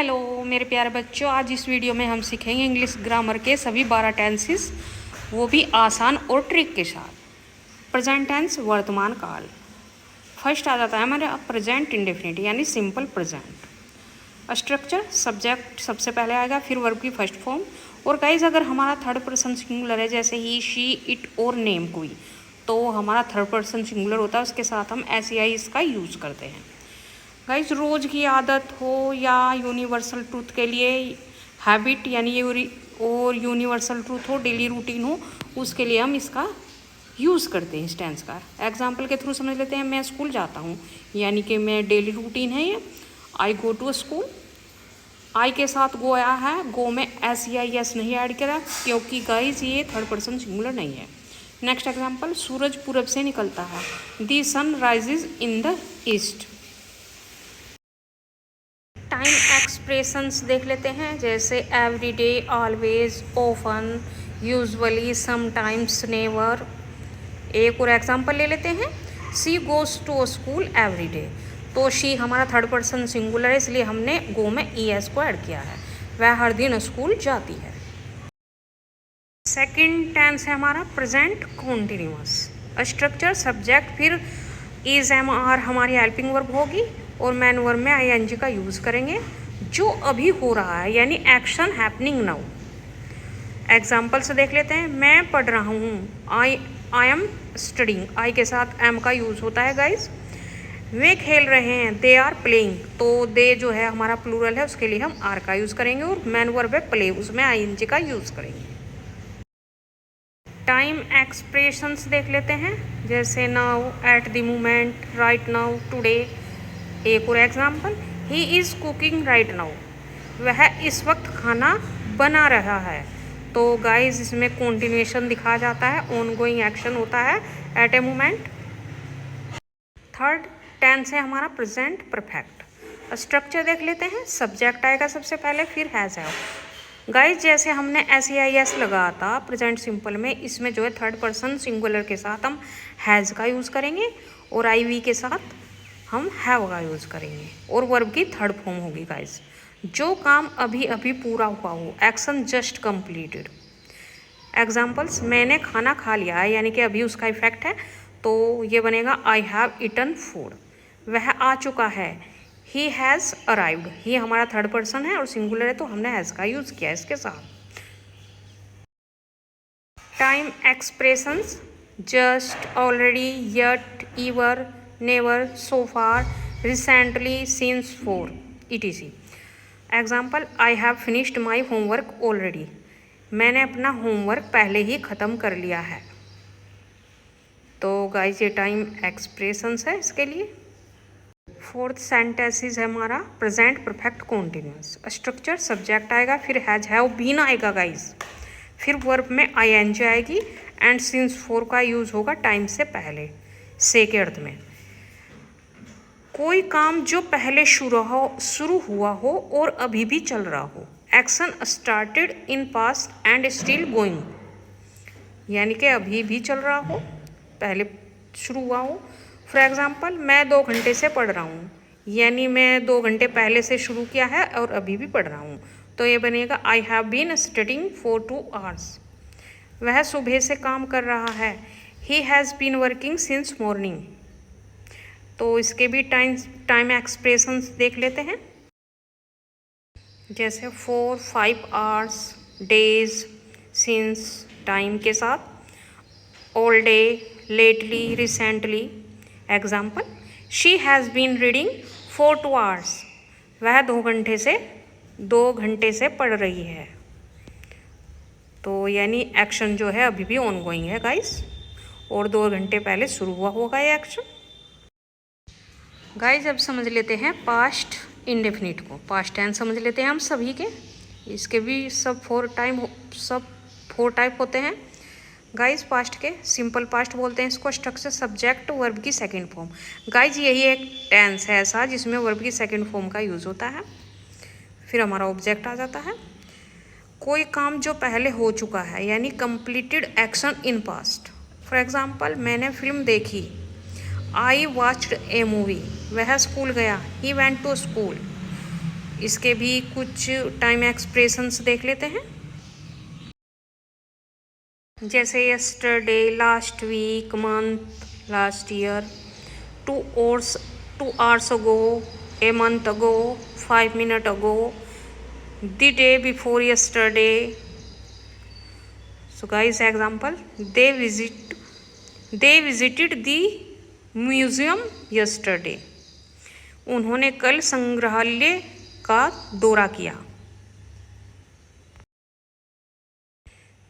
Hello मेरे प्यारे बच्चों, आज इस वीडियो में हम सीखेंगे इंग्लिश ग्रामर के सभी 12 टेंसेस, वो भी आसान और ट्रिक के साथ। प्रेजेंट टेंस वर्तमान काल। फर्स्ट आ जाता है हमारे प्रेजेंट इंडेफिनिट यानी सिंपल प्रेजेंट। स्ट्रक्चर सब्जेक्ट सबसे पहले आएगा, फिर वर्ब की फर्स्ट फॉर्म। और गाइज अगर हमारा थर्ड पर्सन सिंगुलर है, जैसे ही, शी, इट और नेम कोई, तो हमारा थर्ड पर्सन सिंगुलर होता है, उसके साथ हम SEI इसका यूज़ करते हैं। गाइज रोज़ की आदत हो या यूनिवर्सल ट्रूथ के लिए हैबिट यानी और यूनिवर्सल ट्रूथ हो, डेली रूटीन हो, उसके लिए हम इसका यूज़ करते हैं इस टेंस का। एग्जाम्पल के थ्रू समझ लेते हैं। मैं स्कूल जाता हूँ, यानी कि मैं डेली रूटीन है ये। आई गो टू स्कूल। आई के साथ गो आया है, गो में SEIS नहीं ऐड करा क्योंकि गाइज ये थर्ड पर्सन सिंगुलर नहीं है। नेक्स्ट एग्जाम्पल, सूरज पूरब से निकलता है। The sun rises in the east. Time expressions देख लेते हैं, जैसे every day, always, often, usually, sometimes, never. एक और एग्जांपल ले लेते हैं, she goes to school every day. तो शी हमारा थर्ड पर्सन सिंगुलर है, इसलिए हमने गो में ES को ऐड किया है। वह हर दिन स्कूल जाती है। सेकंड टेंस है हमारा प्रेजेंट कॉन्टिन्यूअस। स्ट्रक्चर सब्जेक्ट, फिर इज एम आर हमारी हेल्पिंग वर्ब होगी और मैन वर्ब में ING का यूज़ करेंगे, जो अभी हो रहा है यानी एक्शन हैपनिंग नाउ। एग्जाम्पल से देख लेते हैं। मैं पढ़ रहा हूँ, आई एम स्टडिंग। आई के साथ एम का यूज़ होता है गाइज। वे खेल रहे हैं, दे आर प्लेइंग। तो दे जो है हमारा प्लूरल है, उसके लिए हम आर का यूज़ करेंगे, और मैन वर्ब है प्ले, उसमें ING का यूज़ करेंगे। टाइम एक्सप्रेशंस देख लेते हैं, जैसे now, at the moment, right now, today. एक और example, he is cooking right now. वह इस वक्त खाना बना रहा है। तो गाइस इसमें कॉन्टिन्यूएशन दिखा जाता है, ऑनगोइंग एक्शन होता है at a moment. Third tense है हमारा प्रेजेंट परफेक्ट। स्ट्रक्चर देख लेते हैं। सब्जेक्ट आएगा सबसे पहले, फिर हैज़ है। गाइज जैसे हमने SEIS लगाया था प्रेजेंट सिंपल में, इसमें जो है थर्ड पर्सन सिंगुलर के साथ हम हैज़ का यूज़ करेंगे और IV के साथ हम हैव का यूज़ करेंगे, और वर्ब की थर्ड फॉर्म होगी गाइज। जो काम अभी अभी पूरा हुआ हो, एक्शन जस्ट कंप्लीटेड। एग्जाम्पल्स, मैंने खाना खा लिया है यानी कि अभी उसका इफेक्ट है, तो ये बनेगा आई हैव ईटन फूड। वह आ चुका है, ही हैज़ अराइव्ड। ही हमारा थर्ड पर्सन है और सिंगुलर है, तो हमने हैज़ का यूज़ किया इसके साथ। Time expressions, just, already, yet, ईवर, never, so far, recently, since, four, ETC। Example, I have finished my homework already. मैंने अपना होमवर्क पहले ही ख़त्म कर लिया है। तो गाइस ये टाइम एक्सप्रेशंस है इसके लिए। फोर्थ सेंटेंसेस है हमारा present perfect continuous. Structure subject आएगा, फिर हैज हैव बीन आएगा गाइस, फिर वर्ब में ING आएगी, एंड सिंस फोर का यूज़ होगा टाइम से पहले, से के अर्थ में। कोई काम जो पहले शुरू हुआ हो और अभी भी चल रहा हो। Action started in past and still going, यानी कि अभी भी चल रहा हो, पहले शुरू हुआ हो। फॉर एग्जाम्पल, मैं 2 घंटे से पढ़ रहा हूँ, यानी मैं 2 घंटे पहले से शुरू किया है और अभी भी पढ़ रहा हूँ, तो ये बनेगा I have been studying for 2 hours। वह सुबह से काम कर रहा है, he has been working since morning. तो इसके भी टाइम एक्सप्रेशंस देख लेते हैं, जैसे 4, 5 hours, डेज, सिंस टाइम के साथ, all day, lately, recently. Example, she has been reading for 2 hours। वह 2 घंटे से पढ़ रही है। तो यानी एक्शन जो है अभी भी ऑनगोइंग है गाइस, और 2 घंटे पहले शुरू हुआ होगा ये एक्शन। गाइस अब समझ लेते हैं पास्ट इंडेफिनिट को। पास्ट टेंस समझ लेते हैं हम सभी के, इसके भी सब 4 टाइप होते हैं गाइज। पास्ट के सिंपल पास्ट बोलते हैं इसको। स्ट्रक्चर सब्जेक्ट, वर्ब की सेकंड फॉर्म। गाइज यही एक टेंस है ऐसा जिसमें वर्ब की सेकंड फॉर्म का यूज़ होता है, फिर हमारा ऑब्जेक्ट आ जाता है। कोई काम जो पहले हो चुका है यानी completed action in past. For example, मैंने फिल्म देखी, आई वॉच्ड ए मूवी। वह स्कूल गया, ही वेंट टू स्कूल। इसके भी कुछ टाइम एक्सप्रेशंस देख लेते हैं। जैसे yesterday, last week, month, last year, 2 hours ago, a month ago, 5 minutes ago, the day before yesterday. So guys, example, they visited the museum yesterday. उन्होंने कल संग्रहालय का दौरा किया।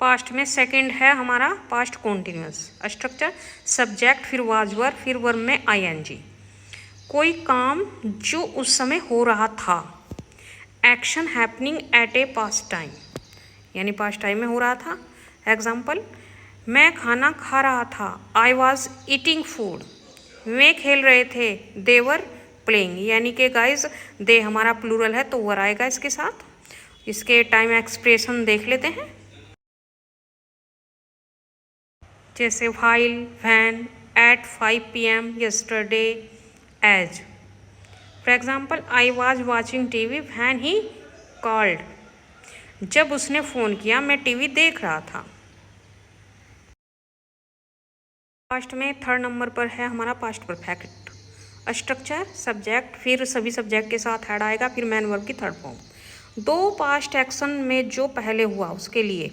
पास्ट में सेकंड है हमारा पास्ट कॉन्टिन्यूअस स्ट्रक्चर, सब्जेक्ट फिर वाज वर फिर वर्ब में आईएनजी। कोई काम जो उस समय हो रहा था, action happening at A past time, यानी पास्ट टाइम में हो रहा था। एग्जाम्पल, मैं खाना खा रहा था, आई वॉज ईटिंग फूड। वे खेल रहे थे, दे वर प्लेइंग, यानी कि गाइज दे हमारा प्लूरल है तो वर आएगा इसके साथ। इसके टाइम एक्सप्रेशन देख लेते हैं। जैसे while, when, at 5 PM yesterday, as. For example, I was watching TV when he called. जब उसने फ़ोन किया मैं टीवी देख रहा था। पास्ट में थर्ड नंबर पर है हमारा पास्ट परफेक्ट स्ट्रक्चर, सब्जेक्ट फिर सभी सब्जेक्ट के साथ ऐड आएगा, फिर मैन वर्ब की थर्ड फॉर्म। दो पास्ट एक्शन में जो पहले हुआ उसके लिए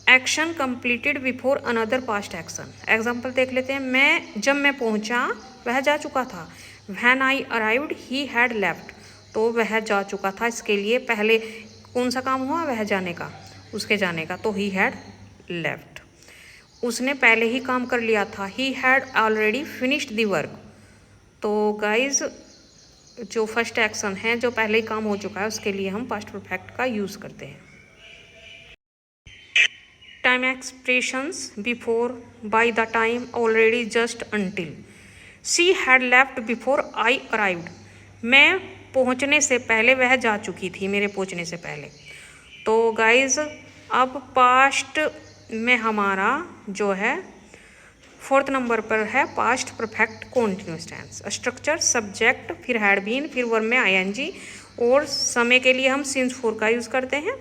action completed before another past action. Example देख लेते हैं। जब मैं पहुंचा वह जा चुका था। When I arrived he had left, तो वह जा चुका था, इसके लिए पहले कौन सा काम हुआ, वह जाने का, उसके जाने का, तो ही हैड लेफ्ट। उसने पहले ही काम कर लिया था, he had already finished the work. तो गाइज जो फर्स्ट एक्शन है, जो पहले ही काम हो चुका है, उसके लिए हम पास्ट परफेक्ट का यूज़ करते हैं। Time expressions before, bye the time, already, just, until. She had left before I arrived, मैं पहुंचने से पहले वह जा चुकी थी, मेरे पहुंचने से पहले। तो गाइज अब पास्ट में हमारा जो है फोर्थ नंबर पर है past perfect continuous tense structure, subject फिर हैड बीन फिर वर्ब में आईएनजी, और समय के लिए हम सिंस फोर का यूज़ करते हैं।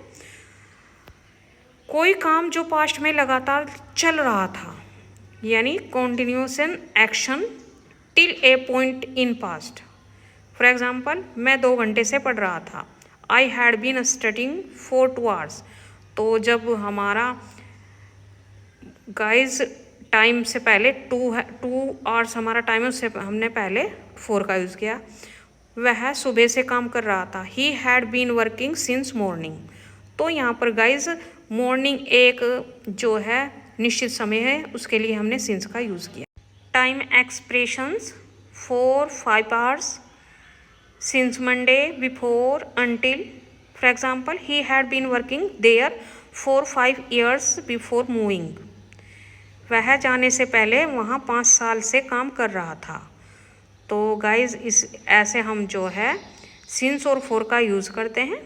कोई काम जो पास्ट में लगातार चल रहा था, यानी continuation action till a point in past. For example, मैं 2 घंटे से पढ़ रहा था। I had been studying for 2 hours, तो जब हमारा गाइज टाइम से पहले 2 hours हमारा टाइम है, उससे हमने पहले 4 का यूज़ किया। वह सुबह से काम कर रहा था। He had been working since morning, तो यहाँ पर गाइज मॉर्निंग एक जो है निश्चित समय है, उसके लिए हमने सिंस का यूज़ किया। Time expressions 4, 5 hours, since Monday, before, until. For example, he had been working there for 5 years before moving, वह जाने से पहले वहाँ 5 साल से काम कर रहा था। तो गाइज ऐसे हम जो है सिंस और फोर का यूज़ करते हैं।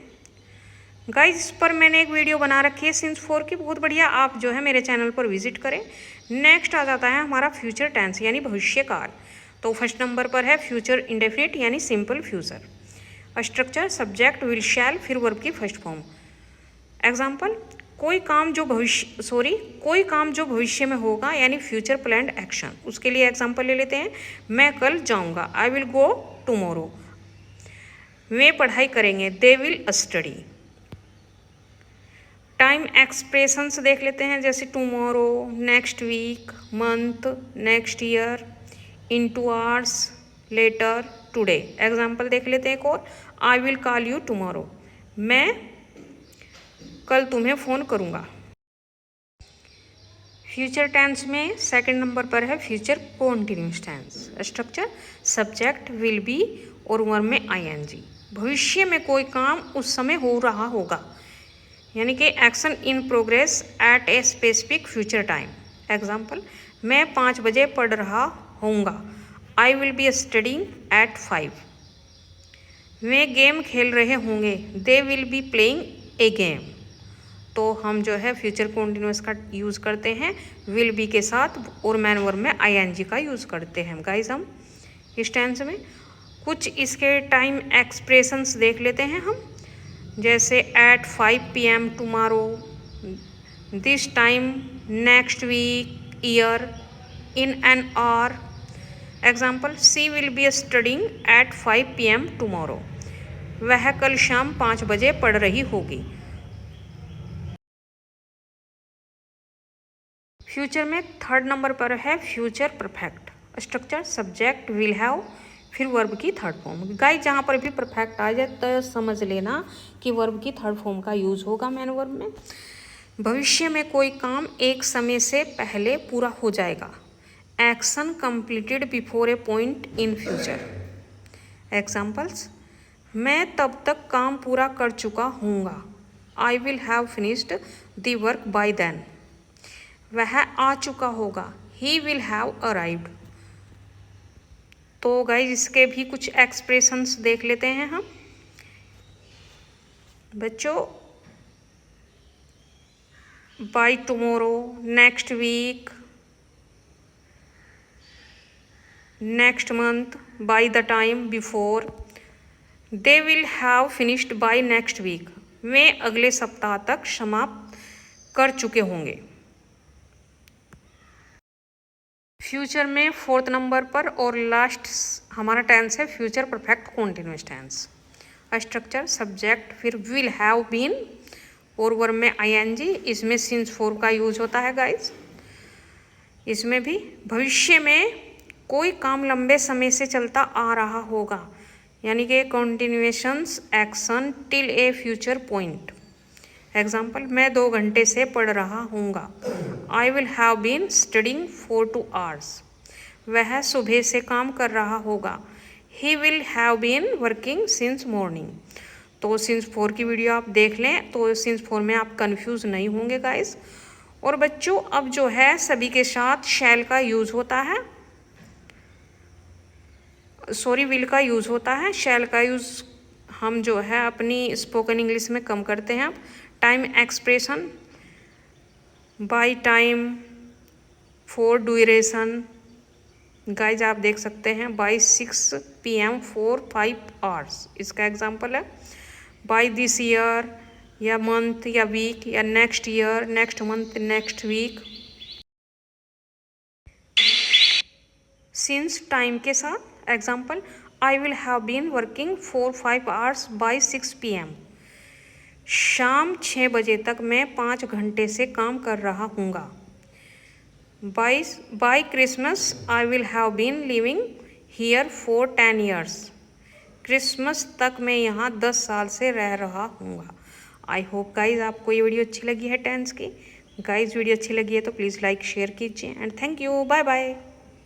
गाइज इस पर मैंने एक वीडियो बना रखी है सिंस फोर की, बहुत बढ़िया, आप जो है मेरे चैनल पर विजिट करें। नेक्स्ट आ जाता है हमारा फ्यूचर टेंस यानी भविष्यकाल। तो फर्स्ट नंबर पर है फ्यूचर इंडेफिनिट यानी simple future structure, subject will शैल फिर वर्ब की फर्स्ट फॉर्म। एग्जाम्पल, कोई काम जो भविष्य में होगा यानी फ्यूचर प्लान्ड एक्शन। उसके लिए एग्जाम्पल ले लेते हैं। मैं कल जाऊंगा, आई विल गो टुमारो। वे पढ़ाई करेंगे, they will study. Time expressions देख लेते हैं, जैसे tomorrow, next week, month, next year, in 2 hours, later, today. Example देख लेते हैं एक और। I will call you tomorrow, मैं कल तुम्हें फ़ोन करूँगा। फ्यूचर टेंस में सेकंड नंबर पर है future continuous tense structure, subject will be और वर्ब में आईएनजी। भविष्य में कोई काम उस समय हो रहा होगा, यानी कि action in progress at a specific future time. Example, मैं 5 बजे पढ़ रहा होऊंगा, I will be studying at 5। वे गेम खेल रहे होंगे, they will be playing a game. तो हम जो है फ्यूचर कॉन्टिन्यूस का यूज़ करते हैं विल बी के साथ, और मैन वर्ब में आईएनजी का यूज़ करते हैं गाइज हम इस टेंस में। कुछ इसके टाइम एक्सप्रेशंस देख लेते हैं हम, जैसे at 5 PM tomorrow, this time, next week, year, in an hour. Example, she will be studying at 5 PM tomorrow. वह कल शाम 5 बजे पढ़ रही होगी। फ्यूचर में थर्ड नंबर पर है future perfect. Structure subject will have, फिर वर्ब की थर्ड फॉर्म। गाइस जहाँ पर भी परफेक्ट आ जाए तो समझ लेना कि वर्ब की थर्ड फॉर्म का यूज होगा मैन वर्ब में। भविष्य में कोई काम एक समय से पहले पूरा हो जाएगा। Action completed before a point in future. Examples, मैं तब तक काम पूरा कर चुका हूँगा। I will have finished the work by then. वह आ चुका होगा। He will have arrived. तो गाइज इसके भी कुछ एक्सप्रेशंस देख लेते हैं हम बच्चों। By tomorrow, next week, next month, by the time, before. They will have finished by next week. वे अगले सप्ताह तक समाप्त कर चुके होंगे। फ्यूचर में फोर्थ नंबर पर और लास्ट हमारा टेंस है future perfect continuous tense. Structure subject, फिर विल हैव बीन और वर्ब में ING। इसमें सिंस फोर का यूज होता है गाइस। इसमें भी भविष्य में कोई काम लंबे समय से चलता आ रहा होगा, यानी कि continuations action till a future point. Example, मैं 2 घंटे से पढ़ रहा हूँगा। I will have been studying for 2 hours। वह सुबह से काम कर रहा होगा। He will have been working since morning. तो सिंस 4 की वीडियो आप देख लें तो सिंस 4 में आप कंफ्यूज नहीं होंगे गाइस। और बच्चों अब जो है सभी के साथ शैल का यूज होता है, सॉरी विल का यूज होता है। शैल का यूज हम जो है अपनी स्पोकन इंग्लिश में कम करते हैं। Time expression, by time, for duration. Guys आप देख सकते हैं बाय 6 PM फॉर 5 hours। इसका एग्जाम्पल है बाय दिस ईयर, या मंथ, या वीक, या next year, next month, next week. Since time के साथ example, I will have been working for 5 hours by 6 PM। शाम 6 बजे तक मैं 5 घंटे से काम कर रहा हूँगा। By Christmas I will have been living here for 10 years। Christmas तक मैं यहाँ 10 साल से रह रहा हूँगा। आई होप गाइज आपको ये वीडियो अच्छी लगी है टेंस की। गाइज वीडियो अच्छी लगी है तो प्लीज़ लाइक शेयर कीजिए and thank you, bye bye.